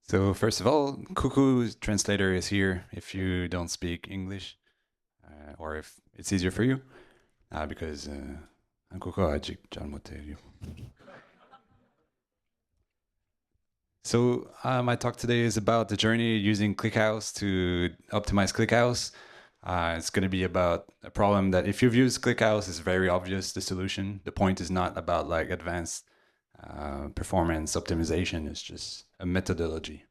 So first of all, Cuckoo translator is here if you don't speak English, or if it's easier for you, because ang Cuckoo ajik dyan mo tayo. So my talk today is about the journey using ClickHouse to optimize ClickHouse. It's going to be about a problem that if you've used ClickHouse, is very obvious the solution. The point is not about like advanced performance optimization. It's just a methodology.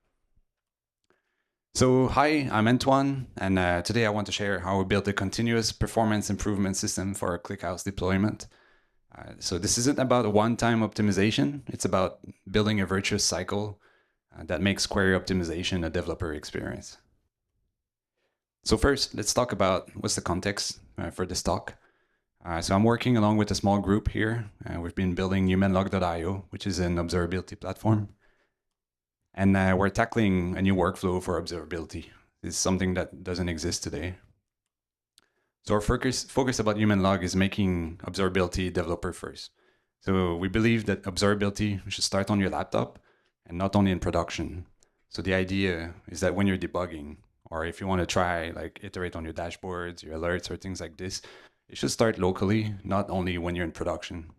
So hi, I'm Antoine, and today I want to share how we built a continuous performance improvement system for our ClickHouse deployment. So this isn't about a one-time optimization. It's about building a virtuous cycle that makes query optimization a developer experience. So first, let's talk about what's the context for this talk. So I'm working along with a small group here. We've been building humanlog.io, which is an observability platform. And we're tackling a new workflow for observability. It's something that doesn't exist today. So our focus about humanlog is making observability developer first. So we believe that observability should start on your laptop and not only in production. So the idea is that when you're debugging, or if you want to try like iterate on your dashboards, your alerts, or things like this, it should start locally, not only when you're in production.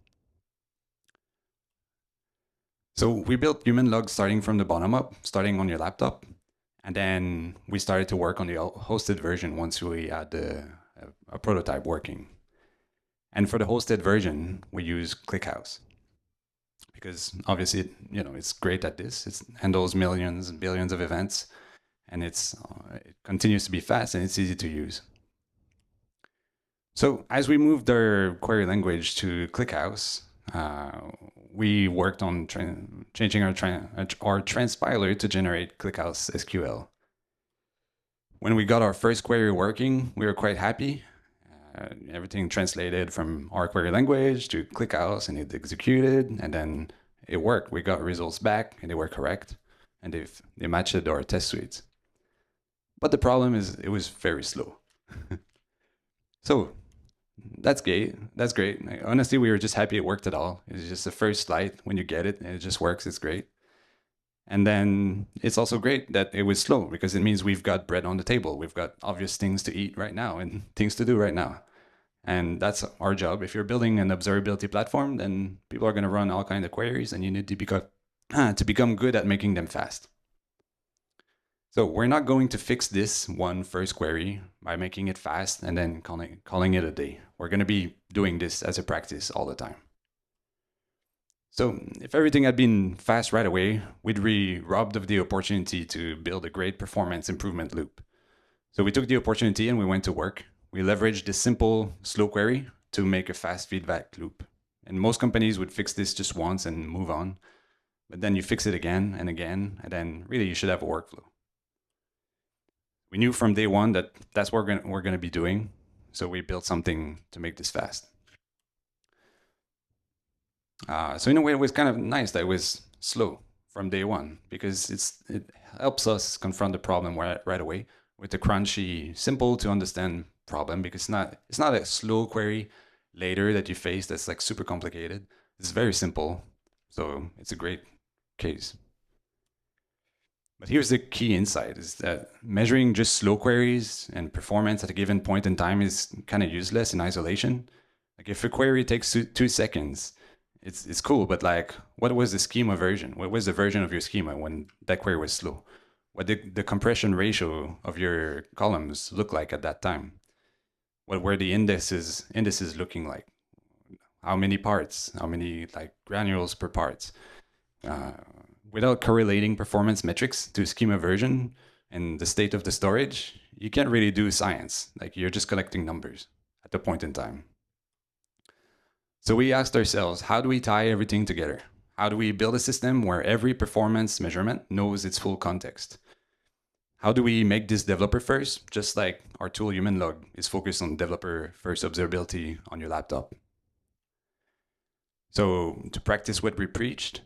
So we built humanlog starting from the bottom up, starting on your laptop. And then we started to work on the hosted version once we had a prototype working. And for the hosted version, we use ClickHouse because obviously, it's great at this. It handles millions and billions of events, and it continues to be fast and it's easy to use. So as we moved our query language to ClickHouse, we worked on changing our transpiler to generate ClickHouse SQL. When we got our first query working, we were quite happy. Everything translated from our query language to ClickHouse, and it executed, and then it worked. We got results back, and they were correct, and they matched our test suites. But the problem is it was very slow. So that's great. That's great. Honestly, we were just happy it worked at all. It's just the first light when you get it, and it just works. It's great. And then it's also great that it was slow because it means we've got bread on the table. We've got obvious things to eat right now and things to do right now. And that's our job. If you're building an observability platform, then people are going to run all kinds of queries, and you need to become good at making them fast. So we're not going to fix this one first query by making it fast and then calling it a day. We're going to be doing this as a practice all the time. So if everything had been fast right away, we'd be robbed of the opportunity to build a great performance improvement loop. So we took the opportunity and we went to work. We leveraged this simple slow query to make a fast feedback loop. And most companies would fix this just once and move on. But then you fix it again, and then really you should have a workflow. We knew from day one that that's what we're going to be doing. So we built something to make this fast. So in a way, it was kind of nice that it was slow from day one because it helps us confront the problem right away with a crunchy, simple to understand problem because it's not a slow query later that you face that's like super complicated. It's very simple, so it's a great case. But here's the key insight is that measuring just slow queries and performance at a given point in time is kind of useless in isolation. Like if a query takes 2 seconds, it's cool, but like, what was the schema version? What was the version of your schema when that query was slow? What did the compression ratio of your columns look like at that time? What were the indices looking like? How many parts? How many like granules per parts? Without correlating performance metrics to schema version and the state of the storage, you can't really do science. Like you're just collecting numbers at the point in time. So we asked ourselves, how do we tie everything together? How do we build a system where every performance measurement knows its full context? How do we make this developer first, just like our tool humanlog is focused on developer first observability on your laptop? So to practice what we preached,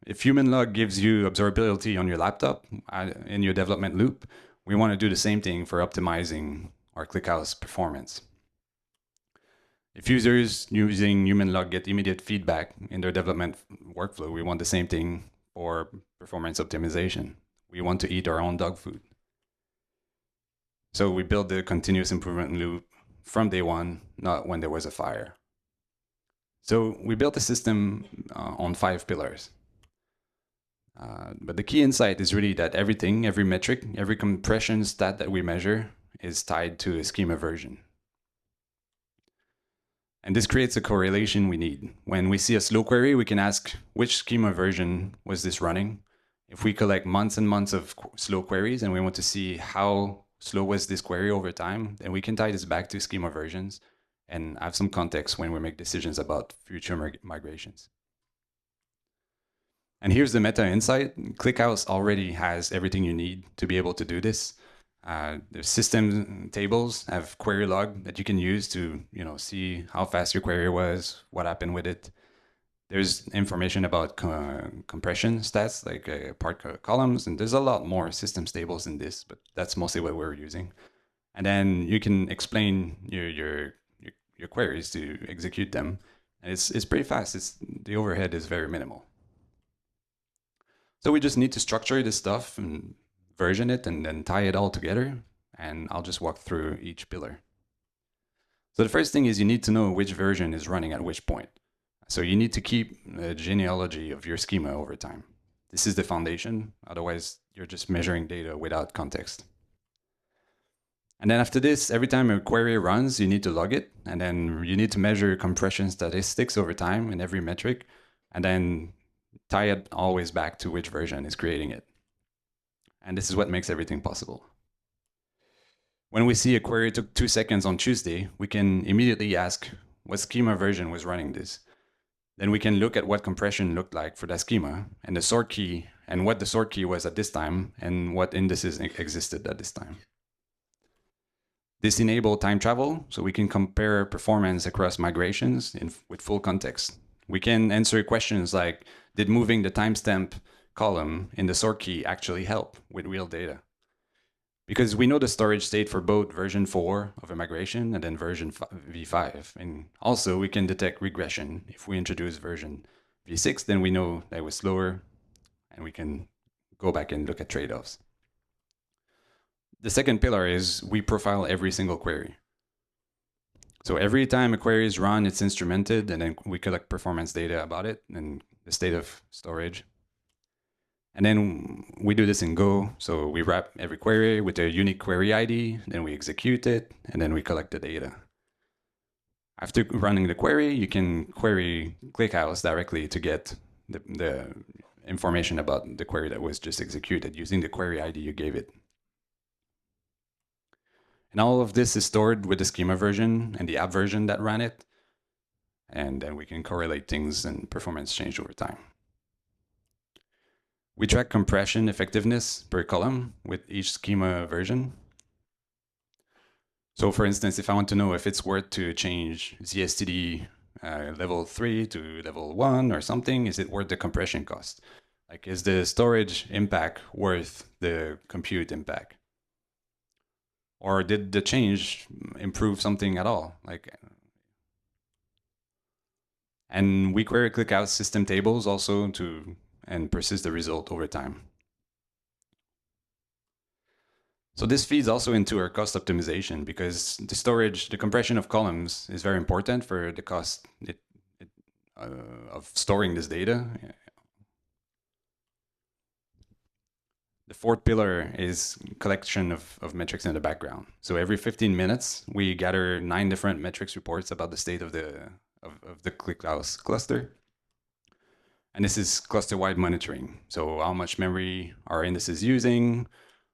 if humanlog gives you observability on your laptop in your development loop, we want to do the same thing for optimizing our ClickHouse performance. If users using humanlog get immediate feedback in their development workflow, we want the same thing or performance optimization. We want to eat our own dog food. So we built the continuous improvement loop from day one, not when there was a fire. So we built a system on 5 pillars. But the key insight is really that everything, every metric, every compression stat that we measure is tied to a schema version. And this creates a correlation we need. When we see a slow query, we can ask which schema version was this running. If we collect months and months of slow queries and we want to see how slow was this query over time, then we can tie this back to schema versions and have some context when we make decisions about future migrations. And here's the meta insight. ClickHouse already has everything you need to be able to do this. The system tables have query log that you can use to see how fast your query was, what happened with it. There's information about compression stats, like part columns, and there's a lot more systems tables in this, but that's mostly what we're using. And then you can explain your queries to execute them. And it's pretty fast. The overhead is very minimal. So we just need to structure this stuff and version it and then tie it all together. And I'll just walk through each pillar. So the first thing is you need to know which version is running at which point. So you need to keep a genealogy of your schema over time. This is the foundation. Otherwise, you're just measuring data without context. And then after this, every time a query runs, you need to log it. And then you need to measure compression statistics over time in every metric. And then tie it always back to which version is creating it. And this is what makes everything possible. When we see a query took 2 seconds on Tuesday, we can immediately ask what schema version was running this. Then we can look at what compression looked like for that schema and the sort key and what the sort key was at this time and what indices existed at this time. This enables time travel, so we can compare performance across migrations with full context. We can answer questions like, did moving the timestamp column in the sort key actually help with real data? Because we know the storage state for both version 4 of a migration and then version v5. And also we can detect regression. If we introduce version v6, then we know that it was slower and we can go back and look at trade-offs. The second pillar is we profile every single query. So every time a query is run, it's instrumented, and then we collect performance data about it and the state of storage. And then we do this in Go. So we wrap every query with a unique query ID, then we execute it, and then we collect the data. After running the query, you can query ClickHouse directly to get the information about the query that was just executed using the query ID you gave it. And all of this is stored with the schema version and the app version that ran it. And then we can correlate things and performance change over time. We track compression effectiveness per column with each schema version. So for instance, if I want to know if it's worth to change ZSTD level 3 to level 1 or something, is it worth the compression cost? Like, is the storage impact worth the compute impact? Or did the change improve something at all? And we query ClickHouse system tables also and persist the result over time. So this feeds also into our cost optimization because the compression of columns is very important for the cost of storing this data. The fourth pillar is collection of metrics in the background. So every 15 minutes, we gather 9 different metrics reports about the state of the ClickHouse cluster. And this is cluster-wide monitoring. So how much memory our indices using,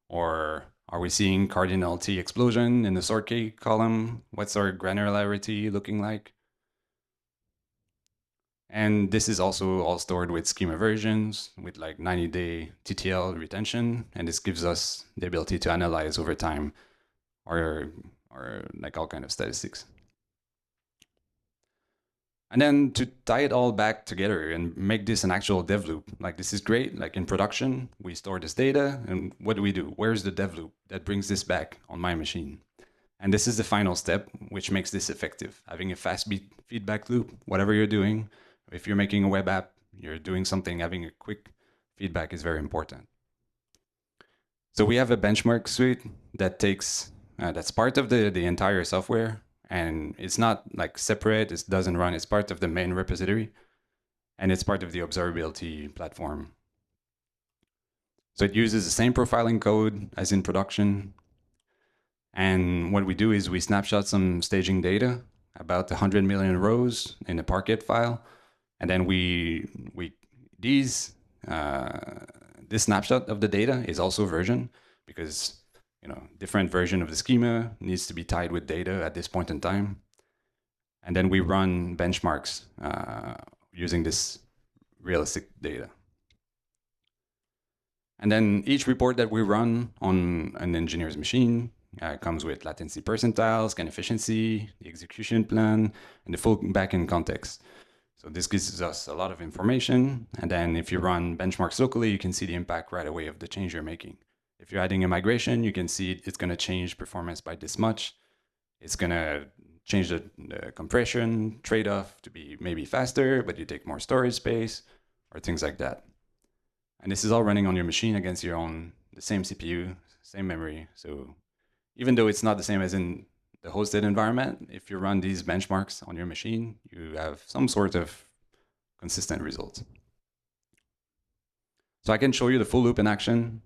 or are we seeing cardinality explosion in the sort key column? What's our granularity looking like? And this is also all stored with schema versions with like 90-day TTL retention. And this gives us the ability to analyze over time or like all kind of statistics. And then to tie it all back together and make this an actual dev loop, like this is great. Like in production, we store this data and what do? Where's the dev loop that brings this back on my machine? And this is the final step, which makes this effective. Having a fast feedback loop, whatever you're doing. If you're making a web app, you're doing something, having a quick feedback is very important. So we have a benchmark suite that takes that's part of the entire software, and it's not like separate. It doesn't run. It's part of the main repository, and it's part of the observability platform. So it uses the same profiling code as in production. And what we do is we snapshot some staging data, about 100 million rows in a Parquet file, and then this snapshot of the data is also version, because different version of the schema needs to be tied with data at this point in time. And then we run benchmarks using this realistic data. And then each report that we run on an engineer's machine comes with latency percentiles, scan efficiency, the execution plan, and the full backend context. So this gives us a lot of information. And then if you run benchmarks locally, you can see the impact right away of the change you're making. If you're adding a migration, you can see it's going to change performance by this much. It's going to change the compression trade-off to be maybe faster, but you take more storage space or things like that. And this is all running on your machine against the same CPU, same memory. So even though it's not the same as in the hosted environment, if you run these benchmarks on your machine, you have some sort of consistent results. So I can show you the full loop in action.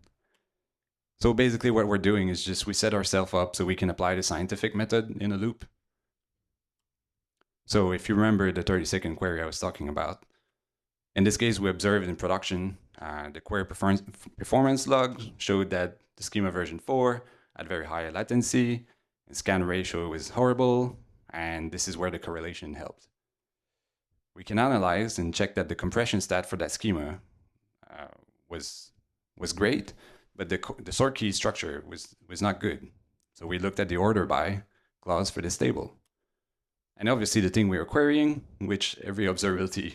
So basically what we're doing is just we set ourselves up so we can apply the scientific method in a loop. So if you remember the 30-second query I was talking about, in this case, we observed in production, the query performance log showed that the schema version 4 had very high latency, and scan ratio was horrible, and this is where the correlation helped. We can analyze and check that the compression stat for that schema was great, but the sort key structure was not good. So we looked at the order by clause for this table. And obviously the thing we were querying, which every observability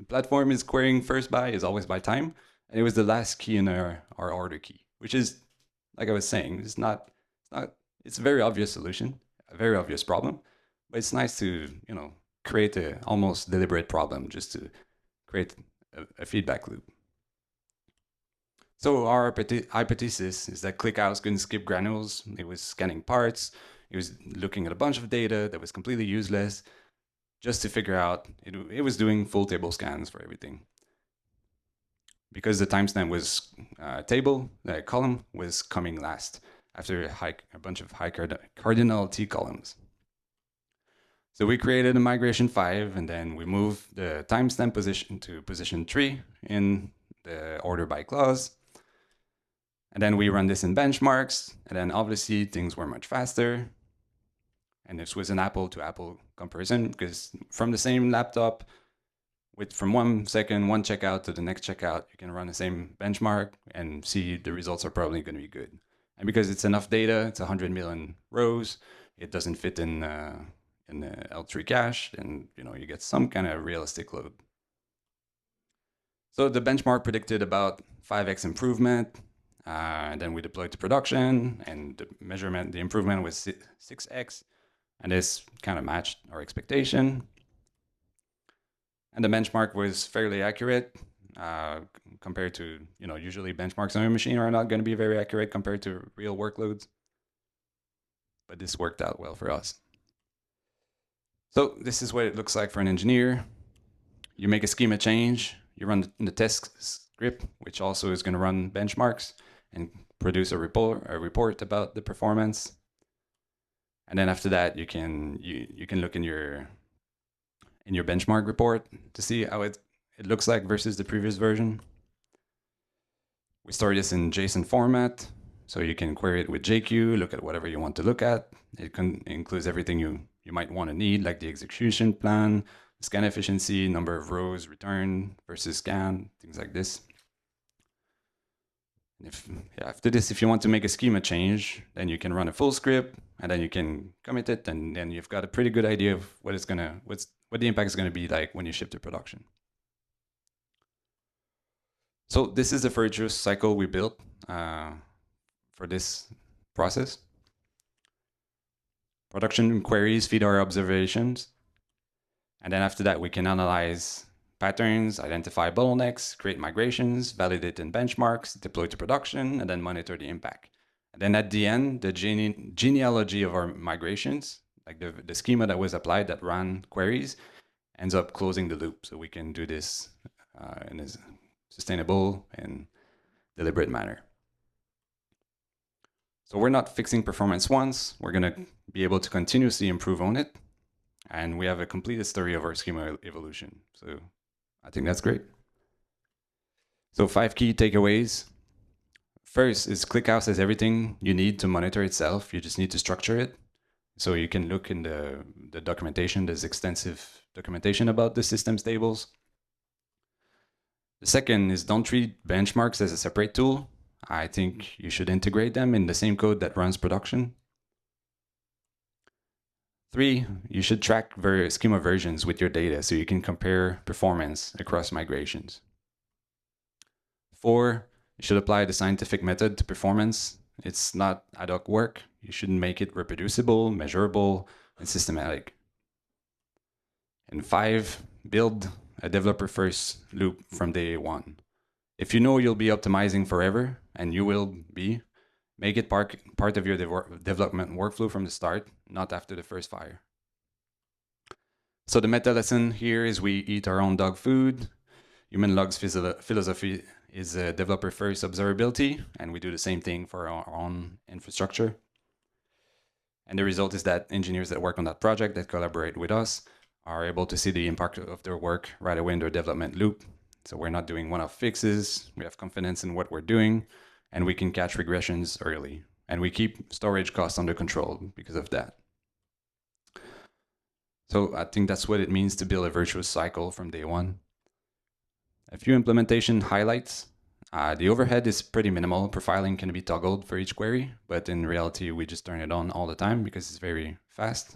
platform is querying first by, is always by time. And it was the last key in our order key, which is, like I was saying, it's a very obvious solution, a very obvious problem, but it's nice to, create a almost deliberate problem just to create a feedback loop. So our hypothesis is that ClickHouse couldn't skip granules. It was scanning parts. It was looking at a bunch of data that was completely useless just to figure out it was doing full table scans for everything. Because the timestamp was the column was coming last after a bunch of high cardinality columns. So we created a migration 5, and then we moved the timestamp position to position 3 in the order by clause. And then we run this in benchmarks, and then obviously things were much faster. And this was an apple-to-apple comparison, because from the same laptop, from 1 second, one checkout to the next checkout, you can run the same benchmark and see the results are probably going to be good. And because it's enough data, it's 100 million rows, it doesn't fit in the L3 cache, and you get some kind of realistic load. So the benchmark predicted about 5x improvement, and then we deployed to production, and the improvement was 6x, and this kind of matched our expectation. And the benchmark was fairly accurate compared to, usually benchmarks on your machine are not going to be very accurate compared to real workloads. But this worked out well for us. So this is what it looks like for an engineer. You make a schema change, you run the test script, which also is going to run benchmarks and produce a report about the performance. And then after that, you can look in your benchmark report to see how it looks like versus the previous version. We store this in JSON format, so you can query it with JQ, look at whatever you want to look at. It includes everything you might want to need, like the execution plan, scan efficiency, number of rows returned versus scan, things like this. After this, if you want to make a schema change, then you can run a full script, and then you can commit it, and then you've got a pretty good idea of what the impact is going to be like when you ship to production. So this is the virtuous cycle we built for this process. Production queries feed our observations, and then after that we can analyze patterns, identify bottlenecks, create migrations, validate in benchmarks, deploy to production, and then monitor the impact. And then at the end, the genealogy of our migrations, like the schema that was applied that ran queries, ends up closing the loop. So we can do this in a sustainable and deliberate manner. So we're not fixing performance once. We're going to be able to continuously improve on it. And we have a completed story of our schema evolution. So I think that's great. So 5 key takeaways. First is ClickHouse has everything you need to monitor itself. You just need to structure it. So you can look in the documentation. There's extensive documentation about the systems tables. The second is don't treat benchmarks as a separate tool. I think you should integrate them in the same code that runs production. 3, you should track schema versions with your data so you can compare performance across migrations. 4, you should apply the scientific method to performance. It's not ad hoc work. You should make it reproducible, measurable, and systematic. And 5, build a developer-first loop from day one. If you know you'll be optimizing forever, and you will be, make it part of your development workflow from the start, not after the first fire. So the meta lesson here is we eat our own dog food. Human Log's philosophy is developer-first observability, and we do the same thing for our own infrastructure. And the result is that engineers that work on that project, that collaborate with us, are able to see the impact of their work right away in their development loop. So we're not doing one-off fixes. We have confidence in what we're doing, and we can catch regressions early. And we keep storage costs under control because of that. So I think that's what it means to build a virtuous cycle from day one. A few implementation highlights. The overhead is pretty minimal. Profiling can be toggled for each query, but in reality, we just turn it on all the time because it's very fast.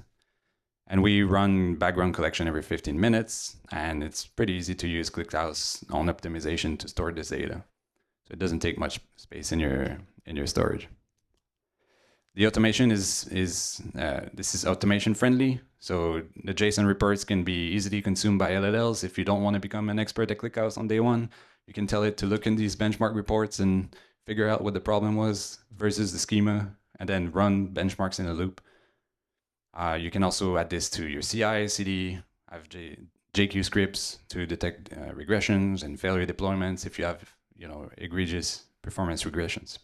And we run background collection every 15 minutes, and it's pretty easy to use ClickHouse on optimization to store this data. So it doesn't take much space in your storage. The automation this is automation friendly. So the JSON reports can be easily consumed by LLLs. If you don't want to become an expert at ClickHouse on day one, you can tell it to look in these benchmark reports and figure out what the problem was versus the schema, and then run benchmarks in a loop. You can also add this to your CI, CD, have JQ scripts to detect regressions and failure deployments if you have egregious performance regressions.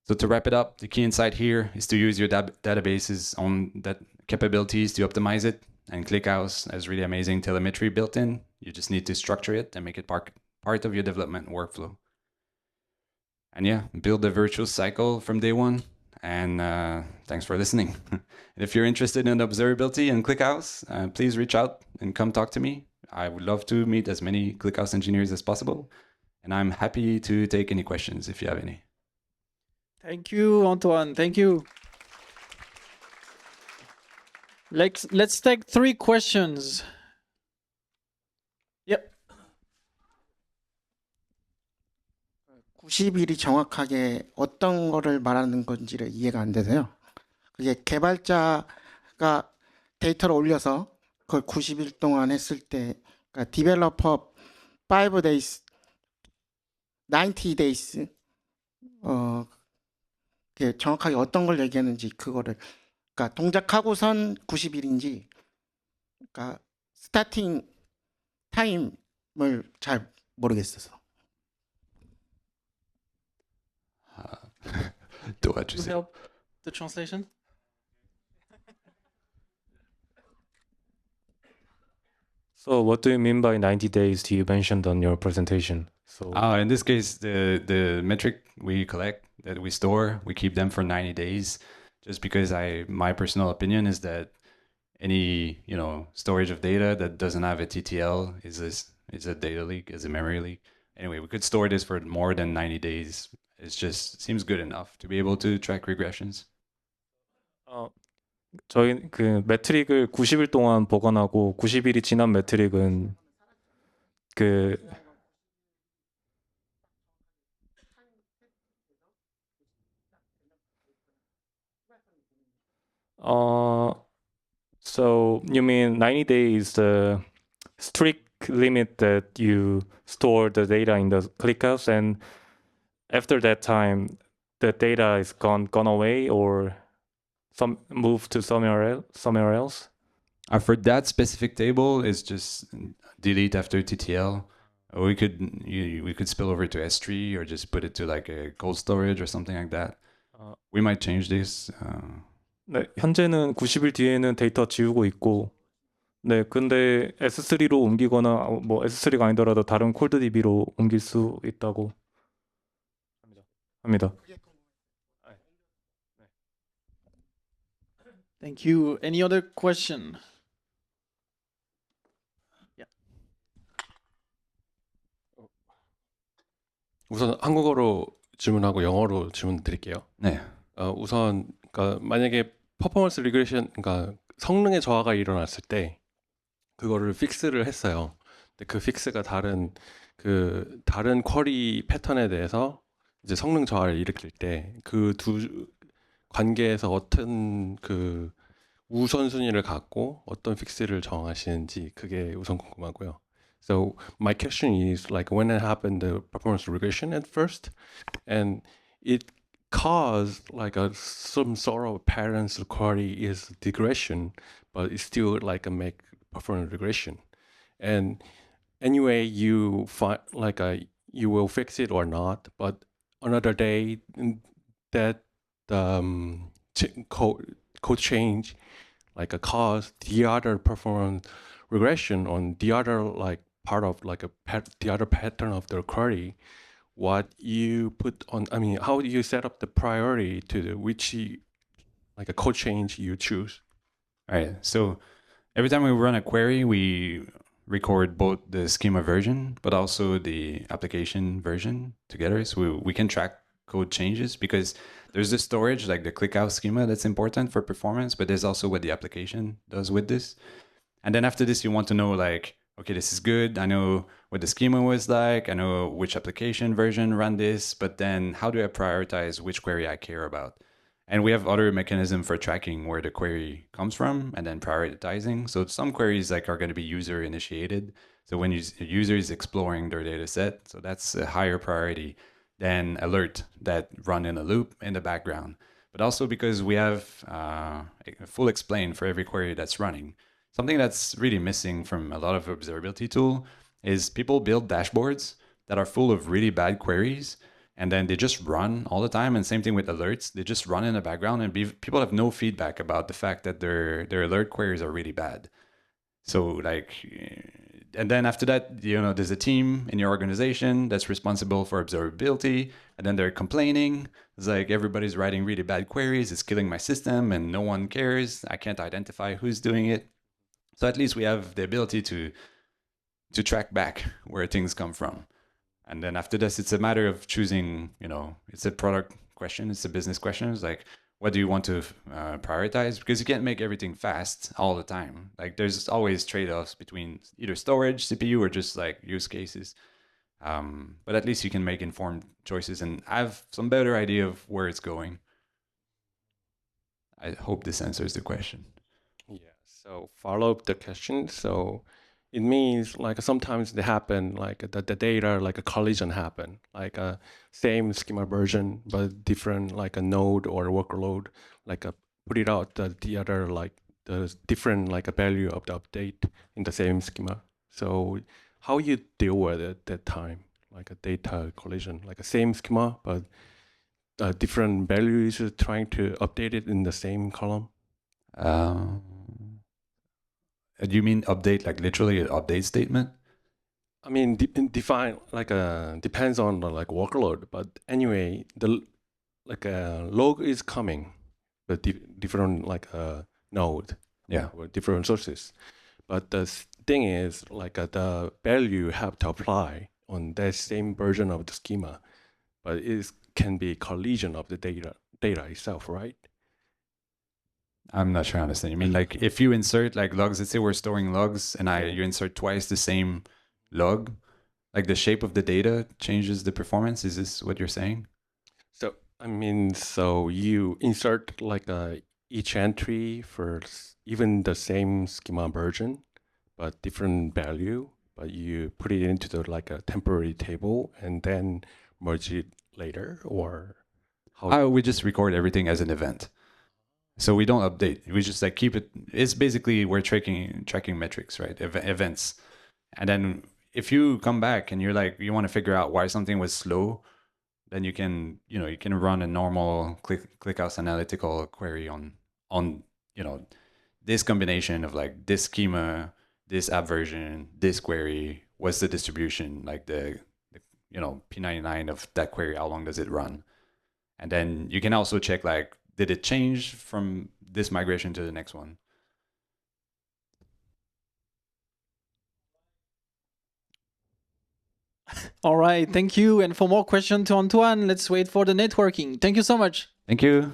So to wrap it up, the key insight here is to use your databases on that capabilities to optimize it. And ClickHouse has really amazing telemetry built in. You just need to structure it and make it part of your development workflow. And yeah, build a virtuous cycle from day one. And thanks for listening. And if you're interested in observability and ClickHouse, please reach out and come talk to me. I would love to meet as many ClickHouse engineers as possible. And I'm happy to take any questions if you have any. Thank you, Antoine. Thank you. Let's take 3 questions. Yep. 90일이 정확하게 어떤 거를 말하는 건지를 이해가 안 돼서요. 그게 개발자가 데이터를 올려서 그걸 90일 동안 했을 때, 그러니까 디벨로퍼 5 days, 90 days, 그게 정확하게 어떤 걸 얘기하는지 그거를, 그러니까 동작하고선 90일인지, 그러니까 스타팅 타임을 잘 모르겠어서. To help the translation? So what do you mean by 90 days you mentioned on your presentation? So in this case, the metric we collect, that we store, we keep them for 90 days, just because my personal opinion is that any storage of data that doesn't have a TTL is a data leak, is a memory leak. Anyway, we could store this for more than 90 days. It just seems good enough to be able to track regressions. 저희 그 매트릭을 90일 동안 보관하고 90일이 지난 매트릭은 so you mean 90 days the strict limit that you store the data in the ClickHouse, and after that time, the data is gone away or some moved to somewhere else? For that specific table, it's just delete after TTL. Or we could spill over to S3 or just put it to like a cold storage or something like that. We might change this. 네, 현재는 90일 뒤에는 데이터 지우고 있고, 네, 근데 S3로 옮기거나 뭐 S3가 아니더라도 다른 콜드DB로 옮길 수 있다고 합니다. Thank you. Any other question? 우선 한국어로 질문하고 영어로 질문 드릴게요. 네. 우선 그러니까 만약에 퍼포먼스 리그레션, 그러니까 성능의 저하가 일어났을 때 그거를 픽스를 했어요. 근데 그 픽스가 다른 쿼리 패턴에 대해서 이제 성능 저하를 일으킬 때 그 두 관계에서 어떤 그 우선순위를 갖고 어떤 픽스를 정하시는지 그게 우선 궁금하고요. So my question is like when it happened, the performance regression at first, and it caused like some sort of parent's query is digression, but it's still like a make performance regression. And anyway, you find like you will fix it or not, but another day that code change like a cause the other performance regression on the other like part of like the other pattern of the query. What you put on, I mean, how do you set up the priority to which like a code change you choose? All right. So every time we run a query, we record both the schema version, but also the application version together. So we can track code changes because there's the storage, like the ClickHouse schema, that's important for performance, but there's also what the application does with this. And then after this, you want to know like, okay, this is good. I know what the schema was like. I know which application version ran this, but then how do I prioritize which query I care about? And we have other mechanism for tracking where the query comes from and then prioritizing. So some queries like are going to be user initiated. So when a user is exploring their data set, so that's a higher priority than alert that run in a loop in the background. But also because we have a full explain for every query that's running. Something that's really missing from a lot of observability tool is people build dashboards that are full of really bad queries, and then they just run all the time. And same thing with alerts. They just run in the background, and people have no feedback about the fact that their alert queries are really bad. So like, and then after that, you know, there's a team in your organization that's responsible for observability, and then they're complaining. It's like everybody's writing really bad queries. It's killing my system, and no one cares. I can't identify who's doing it. So at least we have the ability to track back where things come from. And then after this, it's a matter of choosing, you know, it's a product question, it's a business question. It's like, what do you want to prioritize? Because you can't make everything fast all the time. Like there's always trade-offs between either storage, CPU, or just like use cases. But at least you can make informed choices and have some better idea of where it's going. I hope this answers the question. Yeah, so follow up the question. So it means like sometimes they happen, like the data, like a collision happen, like a same schema version, but different like a node or workload, like put it out the other, like the different like a value of the update in the same schema. So how you deal with it at that time, like a data collision, like a same schema, but different values trying to update it in the same column? Do you mean update, like literally an update statement? I mean, define like depends on the like workload, but anyway, the like a log is coming, but different like node, Yeah, or different sources. But the thing is like the value you have to apply on that same version of the schema, but it can be collision of the data itself, right? I'm not sure I understand. You mean like if you insert like logs, let's say we're storing logs and you insert twice the same log, like the shape of the data changes the performance? Is this what you're saying? So, I mean, so you insert like each entry for even the same schema version, but different value, but you put it into the like a temporary table and then merge it later, or how? We just record everything as an event. So we don't update. We just like keep it. It's basically we're tracking metrics, right? Events. And then if you come back and you're like, you want to figure out why something was slow, then you can run a normal ClickHouse analytical query on this combination of like this schema, this app version, this query, what's the distribution, like the P99 of that query, how long does it run? And then you can also check like, did it change from this migration to the next one? All right, thank you. And for more questions to Antoine, let's wait for the networking. Thank you so much. Thank you.